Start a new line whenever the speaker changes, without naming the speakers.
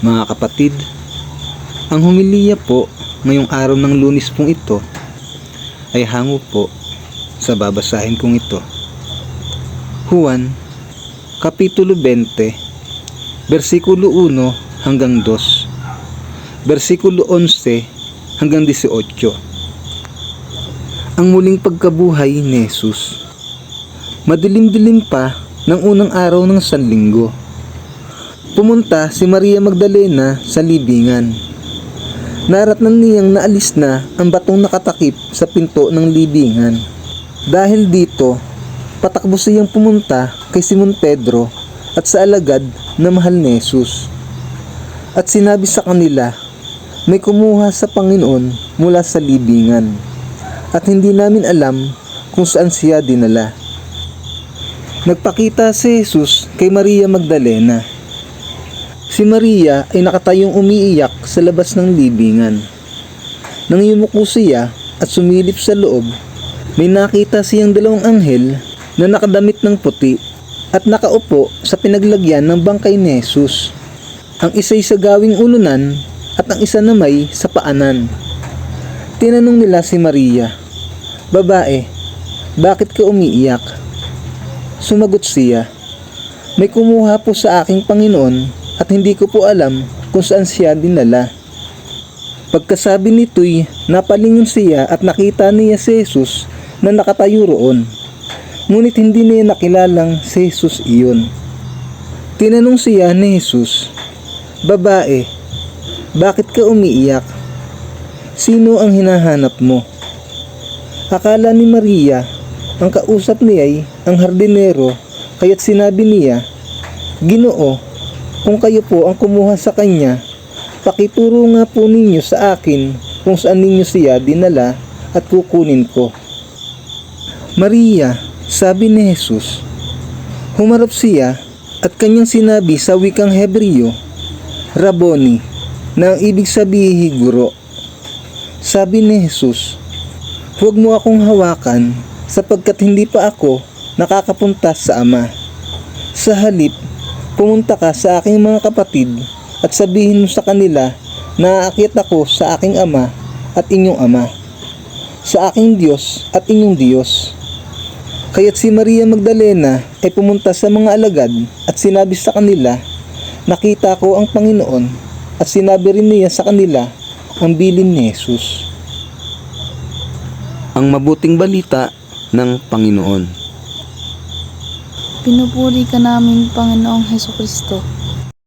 Mga kapatid, ang homilya po ngayong araw ng Lunes pong ito ay hango po sa babasahin kong ito. Juan, Kapitulo 20, versikulo 1 hanggang 2, versikulo 11 hanggang 18. Ang muling pagkabuhay ni Jesus. Madilim-dilim pa ng unang araw ng Sanlinggo. Pumunta si Maria Magdalena sa libingan. Naratnan niyang naalis na ang batong nakatakip sa pinto ng libingan. Dahil dito, patakbo siyang pumunta kay Simon Pedro at sa alagad na mahal ni Jesus. At sinabi sa kanila, may kumuha sa Panginoon mula sa libingan, at hindi namin alam kung saan siya dinala. Nagpakita si Jesus kay Maria Magdalena. Si Maria ay nakatayong umiiyak sa labas ng libingan. Nang yumuko siya at sumilip sa loob, may nakita siyang dalawang anghel na nakadamit ng puti at nakaupo sa pinaglagyan ng bangkay ni Jesus. Ang isa'y sa gawing ulunan at ang isa namay sa paanan. Tinanong nila si Maria, "Babae, bakit ka umiiyak?" Sumagot siya, "May kumuha po sa aking Panginoon at hindi ko po alam kung saan siya dinala." Pagkasabi nito'y napalingon siya at nakita niya si Jesus na nakatayo roon. Ngunit hindi niya nakilalang si Jesus iyon. Tinanong siya ni Jesus, "Babae, bakit ka umiiyak? Sino ang hinahanap mo?" Akala ni Maria ang kausap niya'y ang hardinero, kaya't sinabi niya, "Ginoo, kung kayo po ang kumuha sa kanya, pakituro nga po ninyo sa akin kung saan ninyo siya dinala at kukunin ko." "Maria," sabi ni Jesus. Humarap siya at kanyang sinabi sa wikang Hebreo, "Rabboni," na ang ibig sabihin guro. Sabi ni Jesus, "Huwag mo akong hawakan sapagkat hindi pa ako nakakapunta sa Ama. Sa halip, pumunta ka sa aking mga kapatid at sabihin mo sa kanila na aakyat ako sa aking Ama at inyong Ama, sa aking Diyos at inyong Diyos." Kaya't si Maria Magdalena ay pumunta sa mga alagad at sinabi sa kanila, "Nakita ko ang Panginoon," at sinabi rin niya sa kanila ang bilin ni Jesus. Ang mabuting balita ng Panginoon.
Pinupuri ka namin, Panginoong Hesukristo.